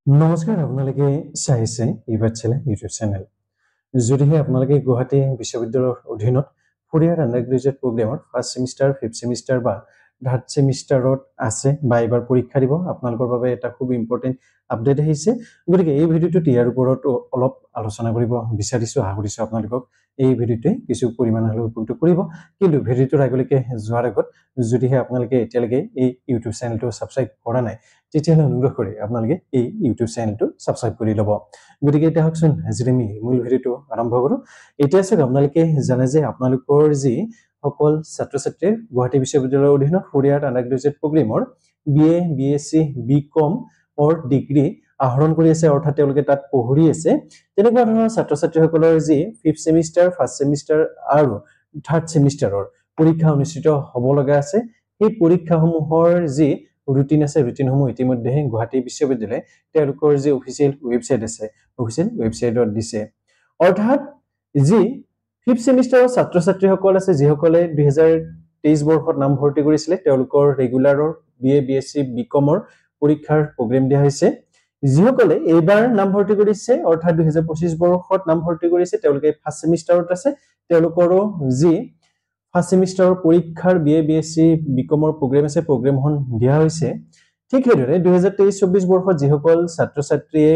নমস্কাৰ আপোনালোকে চাইছে ইভাৰচেলা ইউটিউব চেনেল যদিহে আপোনালোকে গুৱাহাটী বিশ্ববিদ্যালয়ৰ অধীনত ফ'ৰ-ইয়াৰ undergraduate প্ৰগ্ৰামৰ first semester fifth semester বা থাৰ্ড ছেমিষ্টাৰত আছে বা এবাৰ পৰীক্ষা দিব আপোনালোকৰ বাবে এটা খুব ইম্পৰ্টেণ্ট আপডেট আহিছে গতিকে এই ভিডিঅ'টোত ইয়াৰ ওপৰত অলপ আলোচনা কৰিব বিচাৰিছো আশা কৰিছো আপোনালোকক এই ভিডিঅ'টোৱে কিছু পৰিমাণ হ'লেও উপকৃত কৰিব কিন্তু ভিডিঅ'টোৰ আগলৈকে যোৱাৰ আগত যদিহে আপোনালোকে এতিয়ালৈকে এই ইউটিউব চেনেলটো ছাবস্ক্ৰাইব কৰা নাই তেতিয়াহ'লে অনুগ্ৰহ কৰি আপোনালোকে এই ইউটিউব চেনেলটো ছাবস্ক্ৰাইব কৰি ল'ব গতিকে এতিয়া হকচোন আজি আমি মূল ভিডিঅ'টো আৰম্ভ কৰোঁ এতিয়া চাওক আপোনালোকে জানে যে আপোনালোকৰ যি সকল ছাত্ৰ-ছাত্ৰী গুৱাহাটী বিশ্ববিদ্যালয়ৰ অধীনত ফ'ৰ-ইয়াৰ আণ্ডাৰগ্ৰেজুৱেট প্ৰগ্ৰামৰ BA BSc BCom অৰ ডিগ্ৰী আহৰণ কৰি আছে অৰ্থাৎ তেওঁলোকে তাত পঢ়ি আছে তেনেকুৱা ধৰণৰ ছাত্ৰ-ছাত্ৰীসকলৰ যি ফিফথ ছেমিষ্টাৰ ফাৰ্ষ্ট ছেমিষ্টাৰ আৰু থাৰ্ড ছেমিষ্টাৰৰ পৰীক্ষা অনুষ্ঠিত হ'ব লগা আছে এই পৰীক্ষাসমূহৰ যি ৰুটিন আছে ৰুটিনসমূহ ইতিমধ্যে গুৱাহাটী বিশ্ববিদ্যালয়ে তেওঁলোকৰ যি অফিচিয়েল ৱেবছাইট আছে অফিচিয়েল ৱেবছাইটত দিছে অৰ্থাৎ যি ফিফথ ছেমিষ্টাৰৰ ছাত্ৰ-ছাত্ৰীসকল আছে যিসকলে 2023 বৰ্ষত নাম ভৰ্তি কৰিছিলে তেওঁলোকৰ ৰেগুলাৰৰ BA BSc BComৰ পৰীক্ষাৰ প্ৰগ্ৰাম দিয়া হৈছে যিসকলে এইবাৰ নাম ভৰ্তি কৰিছে অৰ্থাৎ 2025 বৰ্ষত নাম ভৰ্তি কৰিছে তেওঁলোকে ফাৰ্ষ্ট ছেমিষ্টাৰত আছে তেওঁলোকৰো যি ফাৰ্ষ্ট ছেমিষ্টাৰৰ পৰীক্ষাৰ BA BSc BComৰ প্ৰগ্ৰাম আছে প্ৰগ্ৰামখন দিয়া হৈছে ঠিক সেইদৰে 2023-24 বৰ্ষত যিসকল ছাত্ৰ-ছাত্ৰীয়ে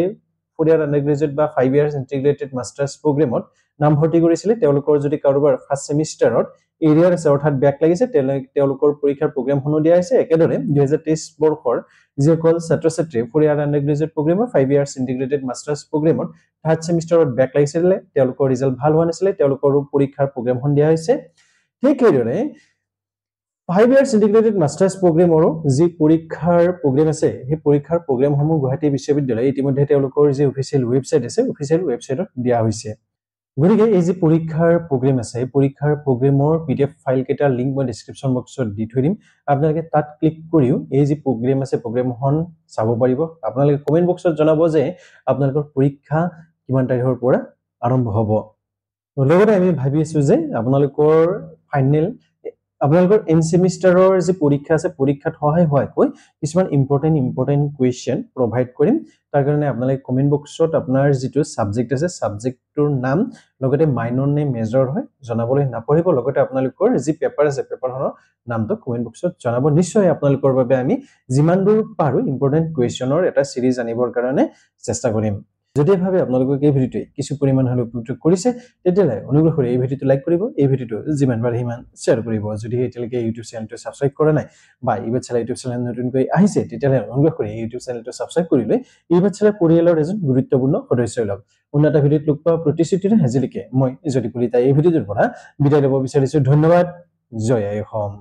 ফ'ৰ-ইয়াৰ আণ্ডাৰগ্ৰেজুৱেট বা 5 ইয়াৰ্ছ ইন্টিগ্ৰেটেড মাষ্টাৰ্ছ প্ৰগ্ৰামত নাম ভৰ্তি কৰিছিলে তেওঁলোকৰ যদি কাৰোবাৰ ফাৰ্ষ্ট ছেমিষ্টাৰত এৰিয়াৰ আছে অৰ্থাৎ ব্যাক লাগিছে তেওঁলোকৰ পৰীক্ষাৰ প্ৰগ্ৰামখনো দিয়া হৈছে একেদৰে 2023 বৰ্ষৰ যিসকল ছাত্ৰ-ছাত্ৰী ফ'ৰ-ইয়াৰ আণ্ডাৰগ্ৰেজুৱেট প্ৰগ্ৰামৰ 5 ইয়াৰ্ছ ইন্টিগ্ৰেটেড মাষ্টাৰ্ছ প্ৰগ্ৰামত থাৰ্ড ছেমিষ্টাৰত ব্যাক লাগিছিলে তেওঁলোকৰ ৰিজাল্ট ভাল হোৱা নাছিলে তেওঁলোকৰো পৰীক্ষাৰ প্ৰগ্ৰামখন দিয়া হৈছে ঠিক সেইদৰে 5 ইয়াৰ্ছ ইন্টিগ্ৰেটেড মাষ্টাৰ্ছ প্ৰগ্ৰামৰো যি পৰীক্ষাৰ প্ৰগ্ৰাম আছে সেই পৰীক্ষাৰ প্ৰগ্ৰামসমূহ গুৱাহাটী বিশ্ববিদ্যালয়ে ইতিমধ্যে তেওঁলোকৰ যি অফিচিয়েল ৱেবছাইট আছে অফিচিয়েল ৱেবছাইটত দিয়া হৈছে গতিকে এই যে পৰীক্ষাৰ প্ৰগ্ৰাম আছে এই পৰীক্ষাৰ প্ৰগ্ৰামৰ PDF ফাইল কেইটাৰ লিংক মই ডেসক্ৰিপচন বক্সত দি থৈ দিম আপোনালোকে তাত ক্লিক কৰিও এই যে প্ৰগ্ৰাম আছে প্ৰগ্ৰামখন চাব পাৰিব আপোনালোকে কমেন্ট বক্সত জনাব যে আপোনালোকৰ পৰীক্ষা কিমান তাৰিখৰ পৰা আৰম্ভ হ'ব লগতে আমি ভাবি আছো যে আপোনালোকৰ ফাইনেল আপোনালোকৰ এন সেমিষ্টাৰৰ যে পৰীক্ষা আছে পৰীক্ষাত সহায় হোৱাকৈ কিছুমান ইম্পৰ্টেন্ট কোৱেশ্চন প্ৰভাইড কৰিম তাৰ কাৰণে আপোনালোকে কমেন্ট বক্সত আপোনাৰ যেটো সাবজেক্ট আছে সাবজেক্টৰ নাম লগতে মাইনৰ নে মেজৰ হয় জনাবলৈ নাপাহৰিব লগতে আপোনালোকৰ যি পেপাৰ আছে পেপাৰখনৰ নামটো কমেন্ট বক্সত জনাব নিশ্চয় আপোনালোকৰ বাবে আমি যিমান দূৰ পাৰো ইম্পৰ্টেন্ট কোৱেশ্চনৰ এটা সিৰিজ আনিবৰ কাৰণে চেষ্টা কৰিম যদি ভাবে আপোনালোকক এই ভিডিঅ'টো কিছু পৰিমাণ হলে উপকৃত কৰিছে তেতিয়ালে অনুগ্ৰহ কৰি এই ভিডিঅ'টো লাইক কৰিব এই ভিডিঅ'টো যিমান পাৰে সিমান শেয়াৰ কৰিব যদি এতিয়ালৈকে ইউটিউব চেনেলটো ছাবস্ক্ৰাইব কৰা নাই বা ইভাৰচেলা ইউটিউব চেনেল নতুনকৈ আহিছে তেতিয়ালে অনুগ্ৰহ কৰি ইউটিউব চেনেলটো ছাবস্ক্ৰাইব কৰি লৈ ইভাৰচেলা পৰিয়ালৰ এজন গুৰুত্বপূৰ্ণ সদস্য লওক উন্নত ভিডিঅ'ত লগ পোৱা প্ৰতিশ্ৰুতিৰে হাজিলিকে মই যদি কলিতা এই ভিডিঅ'টোৰ পৰা বিদায় ল'ব বিচাৰিছো ধন্যবাদ জয় আই অসম